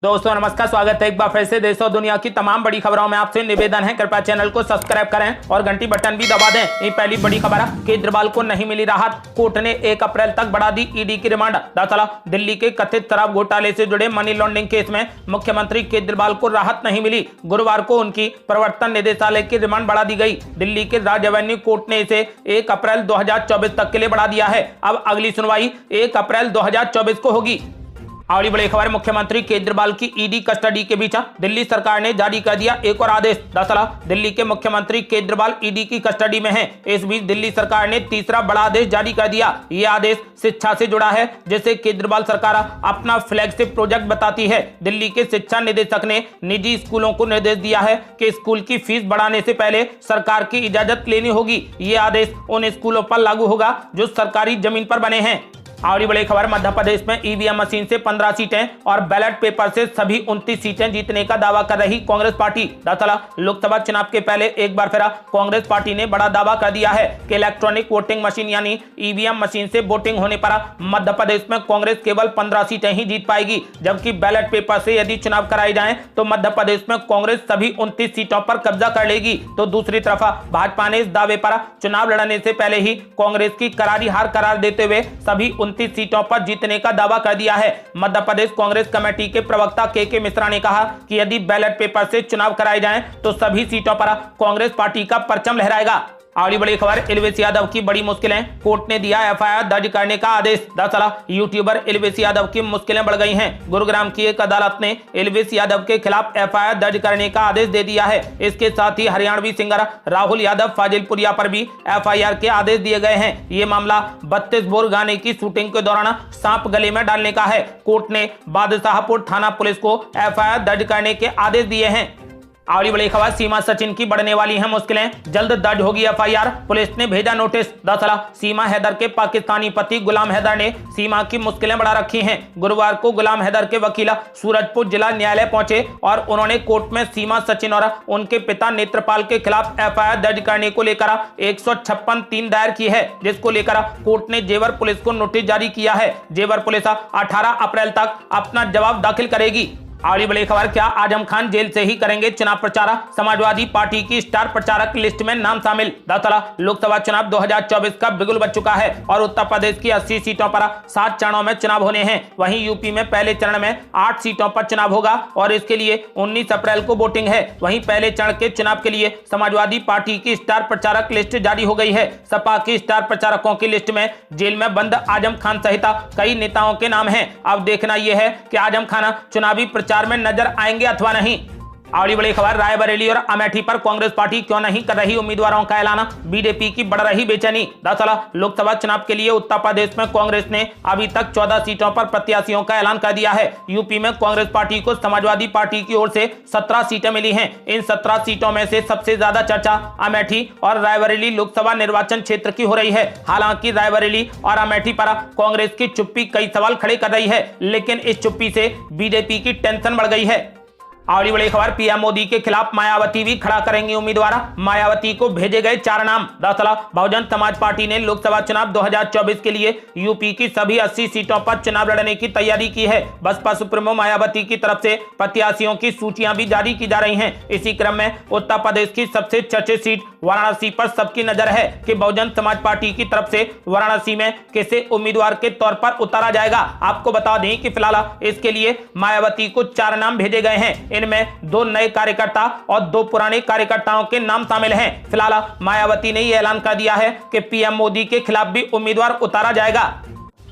दोस्तों नमस्कार, स्वागत है एक बार फिर से देश और दुनिया की तमाम बड़ी खबरों में। आपसे निवेदन है, कृपया चैनल को सब्सक्राइब करें और घंटी बटन भी दबा दें। ये पहली बड़ी खबर है, केजरीवाल को नहीं मिली राहत, कोर्ट ने 1 अप्रैल तक बढ़ा दी ईडी की रिमांड। दरअसल दिल्ली के कथित शराब घोटाले से जुड़े मनी लॉन्ड्रिंग केस में मुख्यमंत्री केजरीवाल को राहत नहीं मिली। गुरुवार को उनकी प्रवर्तन निदेशालय की रिमांड बढ़ा दी गई। दिल्ली के राज्य एवेन्यू कोर्ट ने इसे 1 अप्रैल 2024 तक के लिए बढ़ा दिया है। अब अगली सुनवाई 1 अप्रैल 2024 को होगी। अगली बड़ी खबर, मुख्यमंत्री केजरीवाल की ईडी कस्टडी के बीच दिल्ली सरकार ने जारी कर दिया एक और आदेश। दरअसल दिल्ली के मुख्यमंत्री केजरीवाल ईडी की कस्टडी में हैं। इस बीच दिल्ली सरकार ने तीसरा बड़ा आदेश जारी कर दिया। यह आदेश शिक्षा से जुड़ा है, जिसे केजरीवाल सरकार अपना फ्लैगशिप प्रोजेक्ट बताती है। दिल्ली के शिक्षा निदेशक ने निजी स्कूलों को निर्देश दिया है कि स्कूल की फीस बढ़ाने से पहले सरकार की इजाजत लेनी होगी। ये आदेश उन स्कूलों पर लागू होगा जो सरकारी जमीन पर बने हैं। अगली बड़ी खबर, मध्य प्रदेश में ईवीएम मशीन से 15 सीटें और बैलेट पेपर से सभी 29 सीटें जीतने का दावा कर रही कांग्रेस पार्टी। दरअसल लोकसभा चुनाव के पहले एक बार फिर कांग्रेस पार्टी ने बड़ा दावा कर दिया है कि इलेक्ट्रॉनिक वोटिंग मशीन यानी ईवीएम मशीन से वोटिंग होने पर मध्य प्रदेश में कांग्रेस केवल 15 सीटें ही जीत पाएगी, जबकि बैलेट पेपर से यदि चुनाव कराए जाए तो मध्य प्रदेश में कांग्रेस सभी 29 सीटों पर कब्जा कर लेगी। तो दूसरी तरफ भाजपा ने इस दावे पर चुनाव लड़ने से पहले ही कांग्रेस की करारी हार करार देते हुए सभी 29 सीटों पर जीतने का दावा कर दिया है। मध्य प्रदेश कांग्रेस कमेटी के प्रवक्ता के मिश्रा ने कहा कि यदि बैलेट पेपर से चुनाव कराए जाएं तो सभी सीटों पर कांग्रेस पार्टी का परचम लहराएगा। अगली बड़ी खबर, एलवीस यादव की बड़ी मुश्किलें, कोर्ट ने दिया एफआईआर दर्ज करने का आदेश। दरअसल यूट्यूबर एलवीस यादव की मुश्किलें बढ़ गई हैं। गुरुग्राम की एक अदालत ने एलवीस यादव के खिलाफ एफआईआर दर्ज करने का आदेश दे दिया है। इसके साथ ही हरियाणवी सिंगर राहुल यादव फाजिलपुरिया पर भी एफआईआर के आदेश दिए गए हैं। ये मामला 32 बोर गाने की शूटिंग के दौरान सांप गले में डालने का है। कोर्ट ने बादशाहपुर थाना पुलिस को एफआईआर दर्ज करने के आदेश दिए हैं। अगली बड़ी खबर, सीमा सचिन की बढ़ने वाली हैं मुश्किलें, जल्द दर्ज होगी एफआईआर, पुलिस ने भेजा नोटिस। दरअसल सीमा हैदर के पाकिस्तानी पति गुलाम हैदर ने सीमा की मुश्किलें बढ़ा रखी हैं। गुरुवार को गुलाम हैदर के वकील सूरजपुर जिला न्यायालय पहुंचे और उन्होंने कोर्ट में सीमा सचिन और उनके पिता नेत्रपाल के खिलाफ एफआईआर दर्ज करने को लेकर 156(3) दायर की है, जिसको लेकर कोर्ट ने जेवर पुलिस को नोटिस जारी किया है। जेवर पुलिस 18 अप्रैल तक अपना जवाब दाखिल करेगी। अगली बड़ी खबर, क्या आजम खान जेल से ही करेंगे चुनाव प्रचार, समाजवादी पार्टी की स्टार प्रचारक लिस्ट में नाम शामिल। दरअसल लोकसभा चुनाव 2024 का बिगुल बज चुका है और उत्तर प्रदेश की 80 सीटों पर 7 चरणों में चुनाव होने हैं। वहीं यूपी में पहले चरण में 8 सीटों पर चुनाव होगा और इसके लिए 19 अप्रैल को वोटिंग है। वहीं पहले चरण के चुनाव के लिए समाजवादी पार्टी की स्टार प्रचारक लिस्ट जारी हो गई है। सपा की स्टार प्रचारकों की लिस्ट में जेल में बंद आजम खान सहित कई नेताओं के नाम हैं। अब देखना यह है कि आजम खान चुनावी प्रचार में नजर आएंगे अथवा नहीं। अगली बड़ी खबर, रायबरेली और अमेठी पर कांग्रेस पार्टी क्यों नहीं कर रही उम्मीदवारों का ऐलान, बीजेपी की बढ़ रही बेचैनी। दरअसल लोकसभा चुनाव के लिए उत्तर प्रदेश में कांग्रेस ने अभी तक 14 सीटों पर प्रत्याशियों का ऐलान कर दिया है। यूपी में कांग्रेस पार्टी को समाजवादी पार्टी की ओर से 17 सीटें मिली हैं। इन 17 सीटों में से सबसे ज्यादा चर्चा अमेठी और रायबरेली लोकसभा निर्वाचन क्षेत्र की हो रही है। हालांकि रायबरेली और अमेठी पर कांग्रेस की चुप्पी कई सवाल खड़े कर रही है, लेकिन इस चुप्पी से बीजेपी की टेंशन बढ़ गई है। अगली बड़ी खबर, पीएम मोदी के खिलाफ मायावती भी खड़ा करेंगी उम्मीदवार, मायावती को भेजे गए 4 नाम। दरअसल बहुजन समाज पार्टी ने लोकसभा चुनाव 2024 के लिए यूपी की सभी 80 सीटों पर चुनाव लड़ने की तैयारी की है। बसपा सुप्रीमो मायावती की तरफ से प्रत्याशियों की सूचियां भी जारी की जा रही हैं। इसी क्रम में उत्तर प्रदेश की सबसे चर्चित सीट वाराणसी पर सबकी नजर है कि बहुजन समाज पार्टी की तरफ से वाराणसी में किसे उम्मीदवार के तौर पर उतारा जाएगा। आपको बता दें कि फिलहाल इसके लिए मायावती को 4 नाम भेजे गए हैं। इनमें 2 नए कार्यकर्ता और 2 पुराने कार्यकर्ताओं के नाम शामिल हैं। फिलहाल मायावती ने यह ऐलान कर दिया है कि पीएम मोदी के खिलाफ भी उम्मीदवार उतारा जाएगा।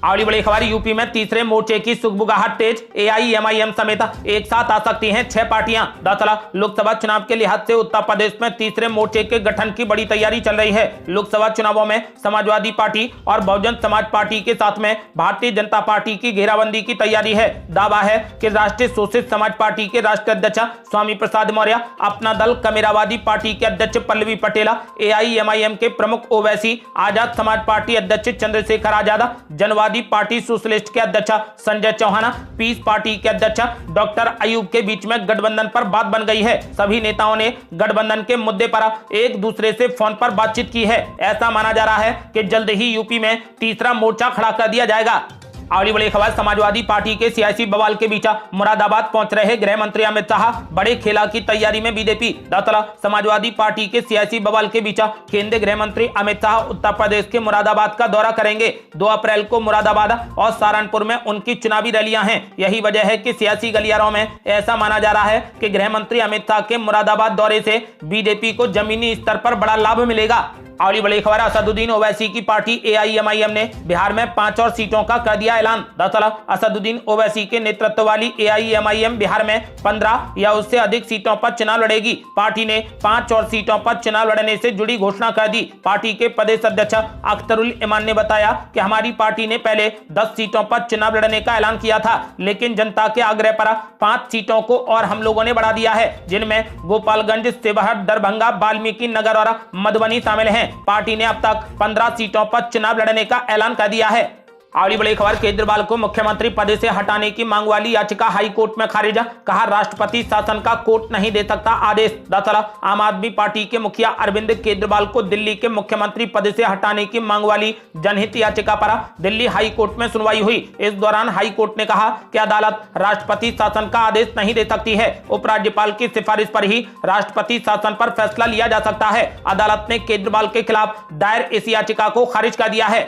अगली बड़ी खबर, यूपी में तीसरे मोर्चे की सुगबुगाहट तेज, एआईएमआईएम समेत एक साथ आ सकती हैं 6 पार्टियां। दरअसल लोकसभा चुनाव के लिहाज से उत्तर प्रदेश में तीसरे मोर्चे के गठन की बड़ी तैयारी चल रही है। लोकसभा चुनावों में समाजवादी पार्टी और बहुजन समाज पार्टी के साथ में भारतीय जनता पार्टी की घेराबंदी की तैयारी है। दावा है कि राष्ट्रीय शोषित समाज पार्टी के राष्ट्रीय अध्यक्ष स्वामी प्रसाद मौर्य, अपना दल कमेरावादी पार्टी के अध्यक्ष पल्लवी पटेल, एआईएमआईएम के प्रमुख ओवैसी, आजाद समाज पार्टी अध्यक्ष चंद्रशेखर आजाद, जनवादी पार्टी सोशलिस्ट के अध्यक्ष संजय चौहान, पीस पार्टी के अध्यक्ष डॉक्टर अयूब के बीच में गठबंधन पर बात बन गई है। सभी नेताओं ने गठबंधन के मुद्दे पर एक दूसरे से फोन पर बातचीत की है। ऐसा माना जा रहा है कि जल्द ही यूपी में तीसरा मोर्चा खड़ा कर दिया जाएगा। अगली बड़ी खबर, समाजवादी पार्टी के सियासी बवाल के बीच मुरादाबाद पहुंच रहे गृह मंत्री अमित शाह, बड़े खेला की तैयारी में बीजेपी। दरअसल समाजवादी पार्टी के सियासी बवाल के बीच केंद्रीय गृह मंत्री अमित शाह उत्तर प्रदेश के मुरादाबाद का दौरा करेंगे। 2 अप्रैल को मुरादाबाद और सहारनपुर में उनकी चुनावी रैलियां हैं। यही वजह है कि सियासी गलियारों में ऐसा माना जा रहा है कि गृह मंत्री अमित शाह के मुरादाबाद दौरे से बीजेपी को जमीनी स्तर पर बड़ा लाभ मिलेगा। अगली बड़ी खबर, असदुद्दीन ओवैसी की पार्टी एआईएमआईएम ने बिहार में 5 और सीटों का कर दिया ऐलान। दरअसल असदुद्दीन ओवैसी के नेतृत्व वाली एआईएमआईएम बिहार में 15 या उससे अधिक सीटों पर चुनाव लड़ेगी। पार्टी ने 5 और सीटों पर चुनाव लड़ने से जुड़ी घोषणा कर दी। पार्टी के प्रदेश अध्यक्ष अख्तरुल इमान ने बताया कि हमारी पार्टी ने पहले 10 सीटों पर चुनाव लड़ने का ऐलान किया था, लेकिन जनता के आग्रह पर 5 सीटों को और हम लोगों ने बढ़ा दिया है, जिनमें गोपालगंज, शिवहर, दरभंगा, वाल्मीकि नगर और मधुबनी शामिल हैं। पार्टी ने अब तक 15 सीटों पर चुनाव लड़ने का ऐलान कर दिया है। अगली बड़ी खबर, केजरीवाल को मुख्यमंत्री पद से हटाने की मांग वाली याचिका हाई कोर्ट में खारिज। कहा, राष्ट्रपति शासन का कोर्ट नहीं दे सकता आदेश। दरअसल आम आदमी पार्टी के मुखिया अरविंद केजरीवाल को दिल्ली के मुख्यमंत्री पद से हटाने की मांग वाली जनहित याचिका पर दिल्ली हाई कोर्ट में सुनवाई हुई। इस दौरान हाई कोर्ट ने कहा कि अदालत राष्ट्रपति शासन का आदेश नहीं दे सकती है। उपराज्यपाल की सिफारिश पर ही राष्ट्रपति शासन पर फैसला लिया जा सकता है। अदालत ने केजरीवाल के खिलाफ दायर इस याचिका को खारिज कर दिया है।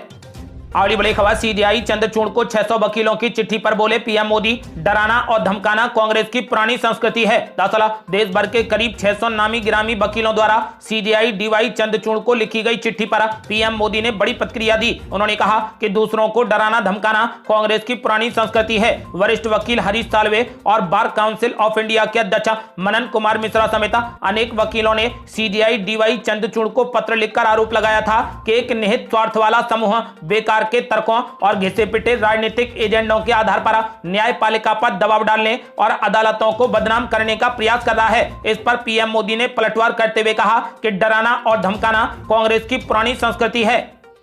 अगली बड़ी खबर, सीजेआई चंद्रचूड़ को 600 वकीलों की चिट्ठी पर बोले पीएम मोदी, डराना और धमकाना कांग्रेस की पुरानी संस्कृति है। दरअसल देश भर के करीब 600 नामी गिरामी वकीलों द्वारा सीजेआई डीवाई चंद्रचूड़ को लिखी गई चिट्ठी पर पीएम मोदी ने बड़ी प्रतिक्रिया दी। उन्होंने कहा कि दूसरों को डराना धमकाना कांग्रेस की पुरानी संस्कृति है। वरिष्ठ वकील हरीश साल्वे और बार काउंसिल ऑफ इंडिया के अध्यक्ष मनन कुमार मिश्रा समेत अनेक वकीलों ने सीजेआई डीवाई चंद्रचूड़ को पत्र लिखकर आरोप लगाया था कि एक निहित स्वार्थ वाला समूह बेकार के तर्कों और घिसे पिटे राजनीतिक एजेंडों के आधार पर न्यायपालिका पर दबाव डालने और अदालतों को बदनाम करने का प्रयास कर रहा है। इस पर पीएम मोदी ने पलटवार करते हुए कहा कि डराना और धमकाना कांग्रेस की पुरानी संस्कृति है।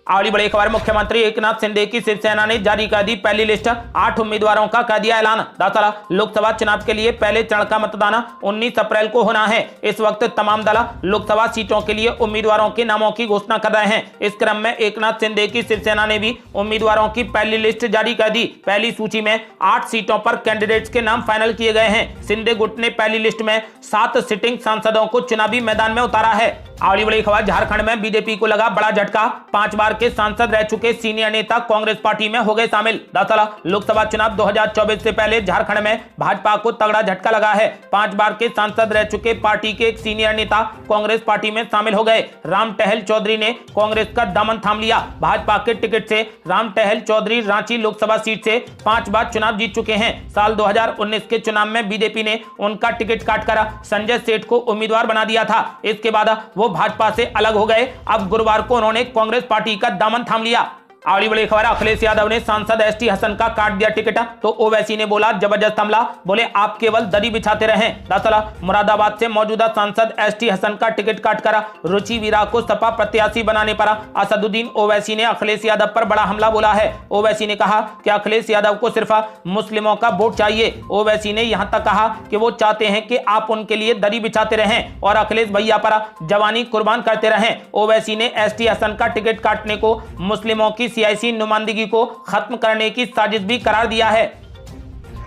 अगली बड़ी खबर, मुख्यमंत्री एकनाथ शिंदे की शिवसेना ने जारी कर दी पहली लिस्ट। 8 उम्मीदवारों का कर दिया ऐलान। दरअसल लोकसभा चुनाव के लिए पहले चरण का मतदान 19 अप्रैल को होना है। इस वक्त तमाम दल लोकसभा सीटों के लिए उम्मीदवारों के नामों की घोषणा कर रहे हैं। इस क्रम में एकनाथ शिंदे की शिवसेना ने भी उम्मीदवारों की पहली लिस्ट जारी कर दी। पहली सूची में 8 सीटों पर कैंडिडेट्स के नाम फाइनल किए गए हैं। शिंदे गुट ने पहली लिस्ट में 7 सिटिंग सांसदों को चुनावी मैदान में उतारा है। अगली बड़ी खबर, झारखंड में बीजेपी को लगा बड़ा झटका। 5 बार के सांसद रह चुके सीनियर नेता कांग्रेस पार्टी में हो गए शामिल। दरअसल लोकसभा चुनाव 2024 से पहले झारखंड में भाजपा को तगड़ा झटका लगा है। 5 बार के सांसद रह चुके पार्टी के एक सीनियर नेता कांग्रेस पार्टी में शामिल हो गए। राम टहल चौधरी ने कांग्रेस का दामन थाम लिया। भाजपा के टिकट से राम टहल चौधरी रांची लोकसभा सीट से 5 बार चुनाव जीत चुके हैं। साल 2019 के चुनाव में बीजेपी ने उनका टिकट काटकर संजय सेठ को उम्मीदवार बना दिया था। इसके बाद वो भाजपा से अलग हो गए। अब गुरुवार को उन्होंने कांग्रेस पार्टी का दामन थाम लिया। अगली बड़ी खबर, अखिलेश यादव ने सांसद एसटी हसन का काट दिया टिकट, तो ओवैसी ने बोला जबरदस्त हमला, बोले आप केवल दरी बिछाते रहें। दरअसल मुरादाबाद से मौजूदा सांसद एसटी हसन का टिकट काटकर रुचि वीरा को सपा प्रत्याशी बनाने पर असदुद्दीन ओवैसी ने अखिलेश यादव पर बड़ा हमला बोला है। ओवैसी ने कहा कि अखिलेश यादव को सिर्फ मुस्लिमों का वोट चाहिए। ओवैसी ने यहां तक कहा कि वो चाहते हैं कि आप उनके लिए दरी बिछाते रहें और अखिलेश भैया पर जवानी कुर्बान करते रहें। ओवैसी ने एसटी हसन का टिकट काटने को मुस्लिमों की सियासी नुमाइंदगी को खत्म करने की साजिश भी करार दिया है।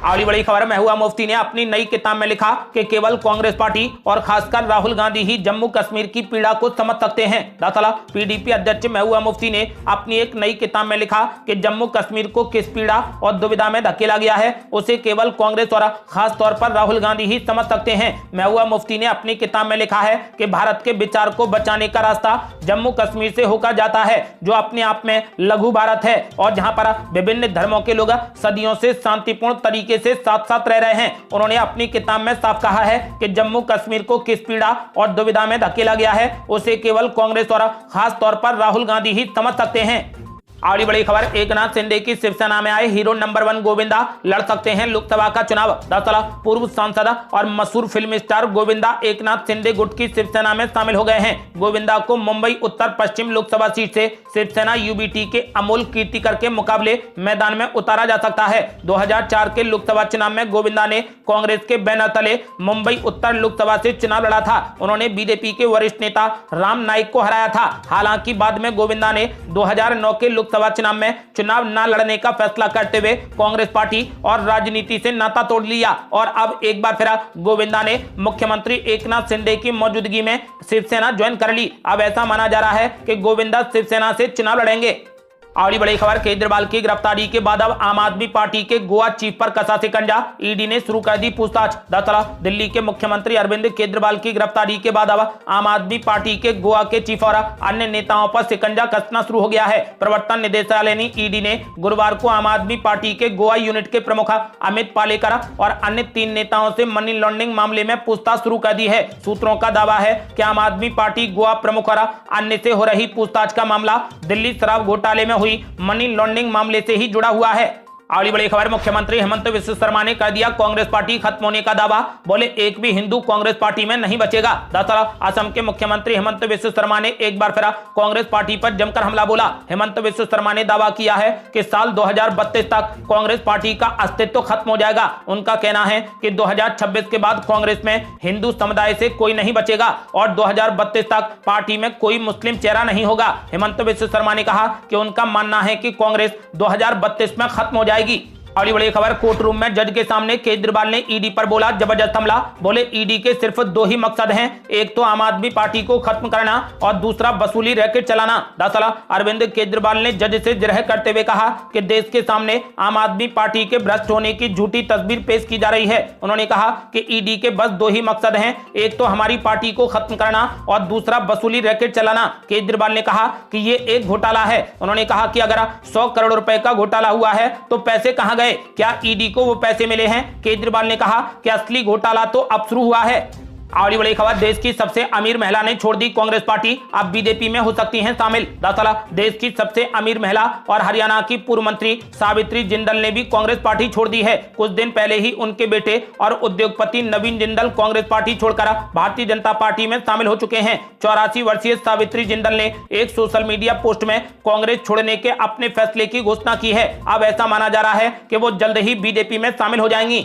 अगली बड़ी खबर, महबूबा मुफ्ती ने अपनी नई किताब में लिखा कि केवल कांग्रेस पार्टी और खासकर राहुल गांधी ही जम्मू कश्मीर की पीड़ा को समझ सकते हैं। दरअसल पीडीपी अध्यक्ष महबूबा मुफ्ती ने अपनी एक नई किताब में लिखा कि जम्मू कश्मीर को किस पीड़ा और दुविधा में धकेला गया है उसे केवल कांग्रेस और खास तौर पर राहुल गांधी ही समझ सकते हैं। महबूबा मुफ्ती ने अपनी किताब में लिखा है कि भारत के विचार को बचाने का रास्ता जम्मू कश्मीर से होकर जाता है, जो अपने आप में लघु भारत है और जहां पर विभिन्न धर्मों के लोग सदियों से शांतिपूर्ण तरीके से साथ साथ रह रहे हैं। उन्होंने अपनी किताब में साफ कहा है कि जम्मू कश्मीर को किस पीड़ा और दुविधा में धकेला गया है उसे केवल कांग्रेस और खास तौर पर राहुल गांधी ही समझ सकते हैं। अगली बड़ी खबर, एकनाथ शिंदे की शिवसेना में आए हीरो नंबर 1 गोविंदा लड़ सकते हैं लोकसभा का चुनाव। दरअसल पूर्व सांसद और मशहूर फिल्म स्टार गोविंदा एकनाथ शिंदे गुट की शिवसेना में शामिल हो गए हैं। गोविंदा को मुंबई उत्तर पश्चिम लोकसभा सीट से शिवसेना यूबीटी के अमोल कीर्तिकर के मुकाबले मैदान में उतारा जा सकता है। 2004 के लोकसभा चुनाव में गोविंदा ने कांग्रेस के बैनर तले मुंबई उत्तर लोकसभा से चुनाव लड़ा था। उन्होंने बीजेपी के वरिष्ठ नेता राम नाईक को हराया था। हालांकि बाद में गोविंदा ने 2009 के लोकसभा चुनाव में चुनाव न लड़ने का फैसला करते हुए कांग्रेस पार्टी और राजनीति से नाता तोड़ लिया और अब एक बार फिर गोविंदा ने मुख्यमंत्री एकनाथ शिंदे की मौजूदगी में शिवसेना ज्वाइन कर ली। अब ऐसा माना जा रहा है कि गोविंदा शिवसेना से चुनाव लड़ेंगे। अगली बड़ी खबर, केजरीवाल की गिरफ्तारी के बाद अब आम आदमी पार्टी के गोवा चीफ पर कसा शिकंजा, ईडी ने शुरू कर दी पूछताछ। दरअसल दिल्ली के मुख्यमंत्री अरविंद केजरीवाल की गिरफ्तारी के बाद अब आम आदमी पार्टी के गोवा के चीफ और अन्य नेताओं पर शिकंजा कसना शुरू हो गया है। प्रवर्तन निदेशालय ने ईडी ने गुरुवार को आम आदमी पार्टी के गोवा यूनिट के प्रमुख अमित पालेकर और अन्य 3 नेताओं से मनी लॉन्ड्रिंग मामले में पूछताछ शुरू कर दी है। सूत्रों का दावा है कि आम आदमी पार्टी गोवा प्रमुख और अन्य से हो रही पूछताछ का मामला दिल्ली शराब घोटाले में हुई मनी लॉन्ड्रिंग मामले से ही जुड़ा हुआ है। अगली बड़ी खबर, मुख्यमंत्री हेमंत बिस्वा शर्मा ने कर दिया कांग्रेस पार्टी खत्म होने का दावा, बोले एक भी हिंदू कांग्रेस पार्टी में नहीं बचेगा। दरअसल असम के मुख्यमंत्री हेमंत बिस्वा शर्मा ने एक बार फिर कांग्रेस पार्टी पर जमकर हमला बोला। हेमंत बिस्वा शर्मा ने दावा किया है कि साल 2032 तक कांग्रेस पार्टी का अस्तित्व खत्म हो जाएगा। उनका कहना है कि 2026 के बाद कांग्रेस में हिंदू समुदाय से कोई नहीं बचेगा और 2032 तक पार्टी में कोई मुस्लिम चेहरा नहीं होगा। हेमंत बिस्वा शर्मा ने कहा कि उनका मानना है कि कांग्रेस 2032 में खत्म हो जाएगी। अगली बड़ी खबर, कोर्ट रूम में जज के सामने केजरीवाल ने ईडी पर बोला जबरदस्त हमला, बोले ईडी के सिर्फ 2 ही मकसद हैं, एक तो आम आदमी पार्टी को खत्म करना और दूसरा वसूली रैकेट चलाना। दरअसल अरविंद केजरीवाल ने जज से जिरह करते हुए कहा कि देश के सामने आम आदमी पार्टी के भ्रष्ट होने की झूठी तस्वीर पेश की जा रही है। उन्होंने कहा कि ईडी के बस 2 ही मकसद हैं, एक तो हमारी पार्टी को खत्म करना और दूसरा वसूली रैकेट चलाना। केजरीवाल ने कहा कि ये एक घोटाला है। उन्होंने कहा कि अगर 100 करोड़ रुपए का घोटाला हुआ है तो पैसे कहां गए, क्या ईडी को वो पैसे मिले हैं? केजरीवाल ने कहा कि असली घोटाला तो अब शुरू हुआ है। अगली बड़ी खबर, देश की सबसे अमीर महिला ने छोड़ दी कांग्रेस पार्टी, अब बीजेपी में हो सकती हैं शामिल। दरअसल देश की सबसे अमीर महिला और हरियाणा की पूर्व मंत्री सावित्री जिंदल ने भी कांग्रेस पार्टी छोड़ दी है। कुछ दिन पहले ही उनके बेटे और उद्योगपति नवीन जिंदल कांग्रेस पार्टी छोड़कर भारतीय जनता पार्टी में शामिल हो चुके हैं। 84 वर्षीय सावित्री जिंदल ने एक सोशल मीडिया पोस्ट में कांग्रेस छोड़ने के अपने फैसले की घोषणा की है। अब ऐसा माना जा रहा है कि वो जल्द ही बीजेपी में शामिल हो जाएंगी।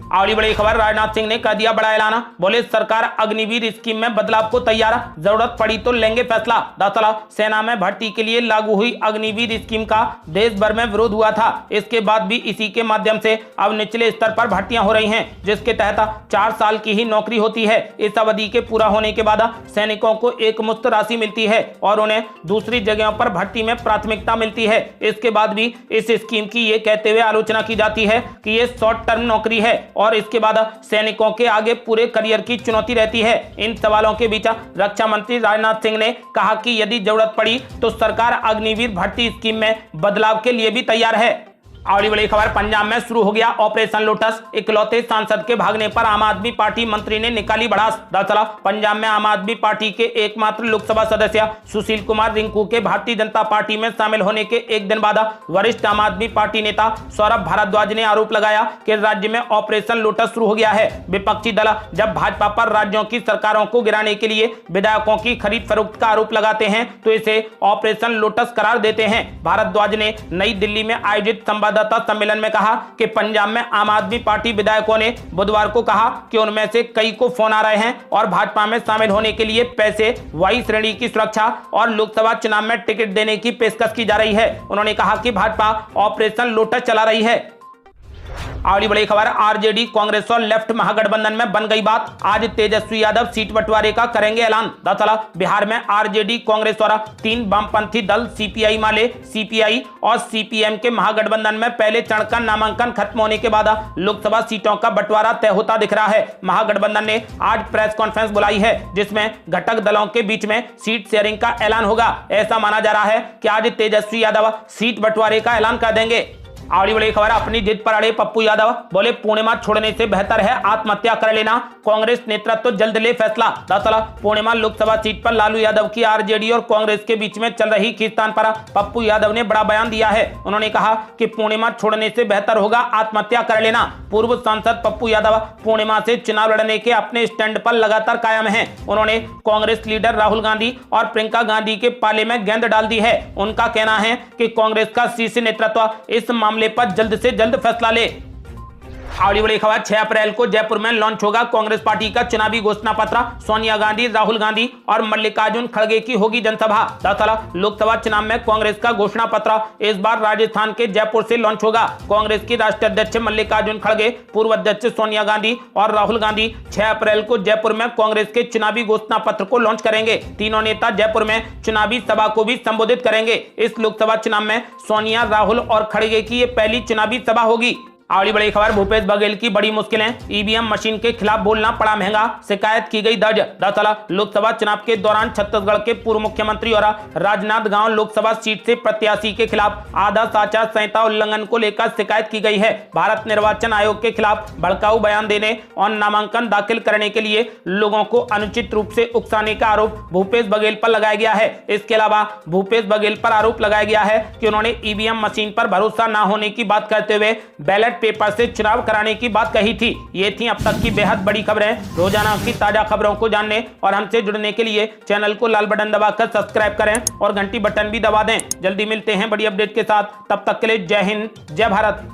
अगली बड़ी खबर, राजनाथ सिंह ने कर दिया बड़ा ऐलान, बोले सरकार अग्निवीर स्कीम में बदलाव को तैयार, जरूरत पड़ी तो लेंगे फैसला। दरअसल सेना में भर्ती के लिए लागू हुई अग्निवीर स्कीम का देश भर में विरोध हुआ था। इसके बाद भी इसी के माध्यम से अब निचले स्तर पर भर्तियां हो रही हैं, जिसके तहत 4 साल की ही नौकरी होती है। इस अवधि के पूरा होने के बाद सैनिकों को एक मुश्त राशि मिलती है और उन्हें दूसरी जगहों पर भर्ती में प्राथमिकता मिलती है। इसके बाद भी इस स्कीम की ये कहते हुए आलोचना की जाती है कि ये शॉर्ट टर्म नौकरी है और इसके बाद सैनिकों के आगे पूरे करियर की चुनौती रहती है। इन सवालों के बीच रक्षा मंत्री राजनाथ सिंह ने कहा कि यदि जरूरत पड़ी तो सरकार अग्निवीर भर्ती स्कीम में बदलाव के लिए भी तैयार है। अगली बड़ी खबर, पंजाब में शुरू हो गया ऑपरेशन लोटस, इकलौते सांसद के भागने पर आम आदमी पार्टी मंत्री ने निकाली भड़ास। दरअसल पंजाब में आम आदमी पार्टी के एकमात्र लोकसभा सदस्य सुशील कुमार रिंकू के भारतीय जनता पार्टी में शामिल होने के एक दिन बाद वरिष्ठ आम आदमी पार्टी नेता सौरभ भारद्वाज ने आरोप लगाया कि राज्य में ऑपरेशन लोटस शुरू हो गया है। विपक्षी दल जब भाजपा पर राज्यों की सरकारों को गिराने के लिए विधायकों की खरीद फरोख्त का आरोप लगाते हैं तो इसे ऑपरेशन लोटस करार देते हैं। भारद्वाज ने नई दिल्ली में आयोजित संवाददाता सम्मेलन में कहा कि पंजाब में आम आदमी पार्टी विधायकों ने बुधवार को कहा कि उनमें से कई को फोन आ रहे हैं और भाजपा में शामिल होने के लिए पैसे, वायु श्रेणी की सुरक्षा और लोकसभा चुनाव में टिकट देने की पेशकश की जा रही है। उन्होंने कहा कि भाजपा ऑपरेशन लोटस चला रही है। अगली बड़ी खबर, आरजेडी कांग्रेस और लेफ्ट महागठबंधन में बन गई बात, आज तेजस्वी यादव सीट बंटवारे का करेंगे ऐलान। दरअसल बिहार में आरजेडी कांग्रेस और 3 वामपंथी दल सीपीआई माले, सीपीआई और सीपीएम के महागठबंधन में पहले चरण का नामांकन खत्म होने के बाद लोकसभा सीटों का बंटवारा तय होता दिख रहा है। महागठबंधन ने आज प्रेस कॉन्फ्रेंस बुलाई है जिसमें घटक दलों के बीच में सीट शेयरिंग का ऐलान होगा। ऐसा माना जा रहा है कि आज तेजस्वी यादव सीट बंटवारे का ऐलान कर देंगे। अगली बड़ी खबर, अपनी जिद पर अड़े पप्पू यादव, बोले पूर्णिमा छोड़ने से बेहतर है आत्महत्या कर लेना, कांग्रेस नेतृत्व जल्द ले फैसला। दरअसल पूर्णिमा लोकसभा सीट पर लालू यादव की आरजेडी और कांग्रेस के बीच में चल रही खींचतान पर पप्पू यादव ने बड़ा बयान दिया है। उन्होंने कहा कि पूर्णिमा छोड़ने से बेहतर होगा आत्महत्या कर लेना। पूर्व सांसद पप्पू यादव पूर्णिमा से चुनाव लड़ने के अपने स्टैंड पर लगातार कायम है। उन्होंने कांग्रेस लीडर राहुल गांधी और प्रियंका गांधी के पाले में गेंद डाल दी है। उनका कहना है कि कांग्रेस का शीर्ष नेतृत्व इस मामले पर जल्द से जल्द फैसला ले। अगली बड़ी खबर 6 अप्रैल को जयपुर में लॉन्च होगा कांग्रेस पार्टी का चुनावी घोषणा पत्र। सोनिया गांधी, राहुल गांधी और मल्लिकार्जुन खड़गे की होगी जनसभा। दरअसल लोकसभा चुनाव में कांग्रेस का घोषणा पत्र इस बार राजस्थान के जयपुर से लॉन्च होगा। कांग्रेस की राष्ट्रीय अध्यक्ष मल्लिकार्जुन खड़गे, पूर्व अध्यक्ष सोनिया गांधी और राहुल गांधी 6 अप्रैल को जयपुर में कांग्रेस के चुनावी घोषणा पत्र को लॉन्च करेंगे। तीनों नेता जयपुर में चुनावी सभा को भी संबोधित करेंगे। इस लोकसभा चुनाव में सोनिया, राहुल और खड़गे की ये पहली चुनावी सभा होगी। अगली बड़ी खबर भूपेश बघेल की बड़ी मुश्किलें, ईवीएम मशीन के खिलाफ बोलना पड़ा महंगा, शिकायत की गई दर्ज। दरअसल लोकसभा चुनाव के दौरान छत्तीसगढ़ के पूर्व मुख्यमंत्री और राजनांदगांव लोकसभा सीट से प्रत्याशी के खिलाफ आदर्श आचार संहिता उल्लंघन को लेकर शिकायत की गई है। भारत निर्वाचन आयोग के खिलाफ भड़काऊ बयान देने और नामांकन दाखिल करने के लिए लोगों को अनुचित रूप से उकसाने का आरोप भूपेश बघेल पर लगाया गया है। इसके अलावा भूपेश बघेल पर आरोप लगाया गया है कि उन्होंने ईवीएम मशीन पर भरोसा न होने की बात करते हुए बैलेट पेपर से चुनाव कराने की बात कही थी। ये थी अब तक की बेहद बड़ी खबरें। रोजाना की ताजा खबरों को जानने और हमसे जुड़ने के लिए चैनल को लाल बटन दबाकर सब्सक्राइब करें और घंटी बटन भी दबा दें। जल्दी मिलते हैं बड़ी अपडेट के साथ, तब तक के लिए जय हिंद, जय भारत।